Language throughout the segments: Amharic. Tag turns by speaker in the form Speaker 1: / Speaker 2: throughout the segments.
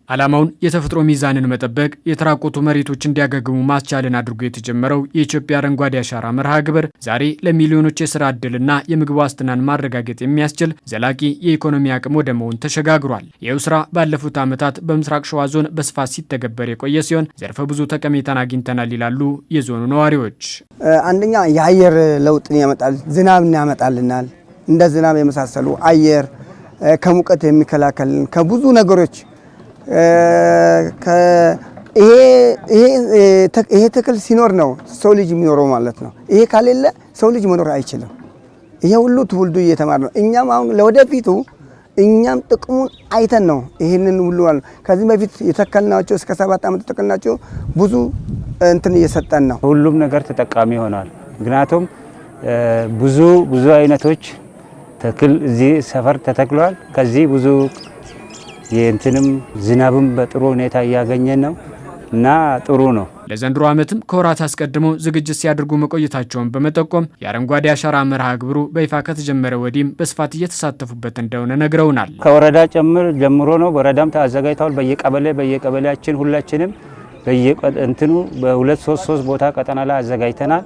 Speaker 1: ዓላማውን የተፈጥሮ ሚዛንን መጠበቅ፣ የተራቆቱ መሬቶች እንዲያገግሙ ማስቻልን አድርጎ የተጀመረው የኢትዮጵያ አረንጓዴ አሻራ መርሃ ግብር ዛሬ ለሚሊዮኖች የስራ ዕድልና የምግብ ዋስትናን ማረጋገጥ የሚያስችል ዘላቂ የኢኮኖሚ አቅም ወደ መሆን ተሸጋግሯል። ይህው ስራ ባለፉት ዓመታት በምስራቅ ሸዋ ዞን በስፋት ሲተገበር የቆየ ሲሆን ዘርፈ ብዙ ጠቀሜታን አግኝተናል ይላሉ የዞኑ ነዋሪዎች።
Speaker 2: አንደኛ የአየር ለውጥን ያመጣል፣ ዝናብን ያመጣልናል። እንደ ዝናብ የመሳሰሉ አየር ከሙቀት የሚከላከልን ከብዙ ነገሮች ይሄ ተክል ሲኖር ነው ሰው ልጅ የሚኖረው ማለት ነው። ይሄ ካሌለ ሰው ልጅ መኖር አይችልም። ይሄ ሁሉ ትውልዱ እየተማረ ነው። እኛም አሁን ለወደፊቱ እኛም ጥቅሙን አይተን ነው ይሄንን ሁሉ ማለት ከዚህ በፊት የተከልናቸው እስከ 7 ዓመት የተከልናቸው ብዙ እንትን እየሰጠን ነው።
Speaker 3: ሁሉም ነገር ተጠቃሚ ይሆናል። ምክንያቱም ብዙ አይነቶች ተክል እዚህ ሰፈር ተተክሏል። ከዚህ ብዙ የእንትንም ዝናብም በጥሩ ሁኔታ እያገኘን ነው እና ጥሩ ነው።
Speaker 1: ለዘንድሮ ዓመትም ከወራት አስቀድመው ዝግጅት ሲያደርጉ መቆየታቸውን በመጠቆም የአረንጓዴ አሻራ መርሃ ግብሩ በይፋ ከተጀመረ ወዲህም በስፋት እየተሳተፉበት እንደሆነ ነግረውናል።
Speaker 3: ከወረዳ ጀምሮ ነው። ወረዳም ተዘጋጅተዋል። በየቀበሌያችን ሁላችንም በየእንትኑ በ2-3 ቦታ ቀጠና ላይ አዘጋጅተናል።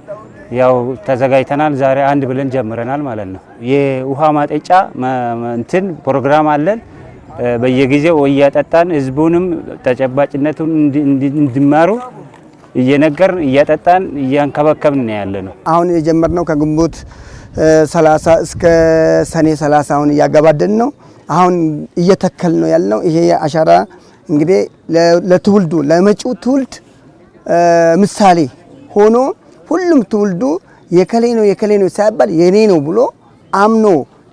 Speaker 3: ያው ተዘጋጅተናል። ዛሬ አንድ ብለን ጀምረናል ማለት ነው። የውሃ ማጠጫ እንትን ፕሮግራም አለን። በየጊዜው እያጠጣን ህዝቡንም ተጨባጭነቱን እንዲማሩ እየነገርን እያጠጣን እያንከባከብን ያለ ነው።
Speaker 2: አሁን የጀመርነው ከግንቦት 30 እስከ ሰኔ 30 አሁን እያገባደን ነው። አሁን እየተከል ነው ያልነው። ይሄ አሻራ እንግዲህ ለትውልዱ ለመጪው ትውልድ ምሳሌ ሆኖ ሁሉም ትውልዱ የከሌ ነው ሳይባል የኔ ነው ብሎ አምኖ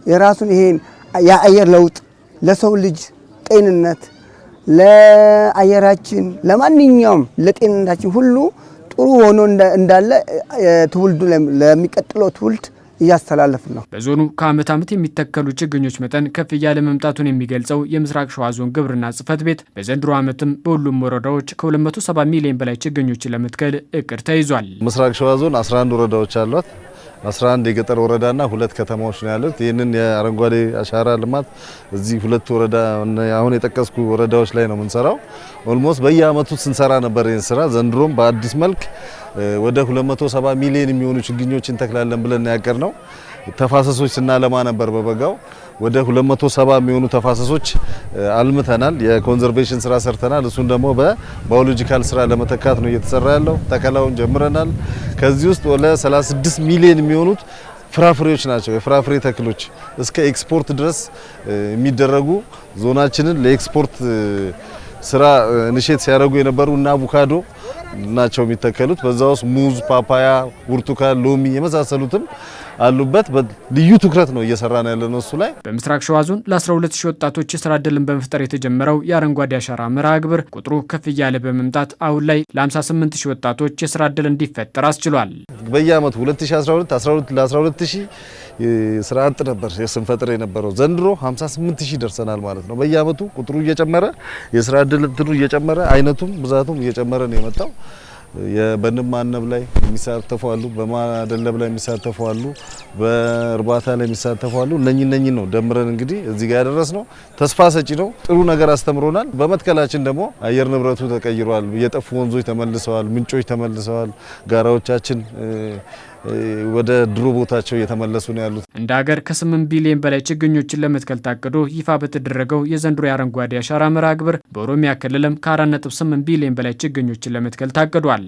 Speaker 2: የራሱን ይሄን የአየር ለውጥ ለሰው ልጅ ጤንነት፣ ለአየራችን፣ ለማንኛውም ለጤንነታችን ሁሉ ጥሩ ሆኖ እንዳለ ትውልዱ ለሚቀጥለው ትውልድ እያስተላለፍን ነው።
Speaker 1: በዞኑ ከዓመት ዓመት የሚተከሉ ችግኞች መጠን ከፍ እያለ መምጣቱን የሚገልጸው የምስራቅ ሸዋ ዞን ግብርና ጽሕፈት ቤት በዘንድሮ ዓመትም በሁሉም ወረዳዎች ከ270 ሚሊዮን በላይ ችግኞችን ለመትከል እቅድ ተይዟል።
Speaker 4: ምስራቅ ሸዋ ዞን 11 ወረዳዎች አሏት። 11 የገጠር ወረዳና 2 ከተማዎች ነው ያሉት። ይህንን የአረንጓዴ አሻራ ልማት እዚህ 2 ወረዳ አሁን የጠቀስኩ ወረዳዎች ላይ ነው የምንሰራው። ኦልሞስት በየአመቱ ስንሰራ ነበር ይህን ስራ። ዘንድሮም በአዲስ መልክ ወደ 270 ሚሊዮን የሚሆኑ ችግኞችን ተክላለን ብለን ያቀርነው። ተፋሰሶች ስናለማ ነበር በበጋው ወደ 270 የሚሆኑ ተፋሰሶች አልምተናል። የኮንዘርቬሽን ስራ ሰርተናል። እሱን ደግሞ በባዮሎጂካል ስራ ለመተካት ነው እየተሰራ ያለው። ተከላውን ጀምረናል። ከዚህ ውስጥ ወደ 36 ሚሊዮን የሚሆኑት ፍራፍሬዎች ናቸው። የፍራፍሬ ተክሎች እስከ ኤክስፖርት ድረስ የሚደረጉ ዞናችንን ለኤክስፖርት ስራ ኢኒሼት ሲያደርጉ የነበሩ እና አቮካዶ ናቸው የሚተከሉት። በዛ ውስጥ ሙዝ፣ ፓፓያ፣ ብርቱካን፣ ሎሚ የመሳሰሉትም አሉበት። ልዩ ትኩረት ነው እየሰራን ያለነው እሱ ላይ።
Speaker 1: በምስራቅ ሸዋ ዞን ለ12000 ወጣቶች የስራ ዕድልን በመፍጠር የተጀመረው የአረንጓዴ አሻራ መርሃ ግብር ቁጥሩ ከፍ እያለ በመምጣት አሁን ላይ ለ58000 ወጣቶች የስራ ዕድል እንዲፈጠር አስችሏል።
Speaker 4: በየአመቱ 2012 ለ12000 ስራ አጥ ነበር ስንፈጥር የነበረው። ዘንድሮ 58000 ደርሰናል ማለት ነው። በየአመቱ ቁጥሩ እየጨመረ የስራ ዕድል እንትኑ እየጨመረ አይነቱም ብዛቱም እየጨመረ ነው የመጣው። በንብ ማነብ ላይ የሚሳተፉ አሉ፣ በማደለብ ላይ የሚሳተፉ አሉ፣ በእርባታ ላይ የሚሳተፉ አሉ። እነኚህ ነው ደምረን እንግዲህ እዚህ ጋር ያደረስነው። ተስፋ ሰጪ ነው። ጥሩ ነገር አስተምሮናል። በመትከላችን ደግሞ አየር ንብረቱ ተቀይሯል። የጠፉ ወንዞች ተመልሰዋል፣ ምንጮች ተመልሰዋል። ጋራዎቻችን ወደ ድሮ ቦታቸው እየተመለሱ ነው ያሉት።
Speaker 1: እንደ ሀገር ከ8 ቢሊዮን በላይ ችግኞችን ለመትከል ታቅዶ ይፋ በተደረገው የዘንድሮ የአረንጓዴ አሻራ መርሃ ግብር በኦሮሚያ ክልልም ከ4.8 ቢሊዮን በላይ ችግኞችን ለመትከል ታቅዷል።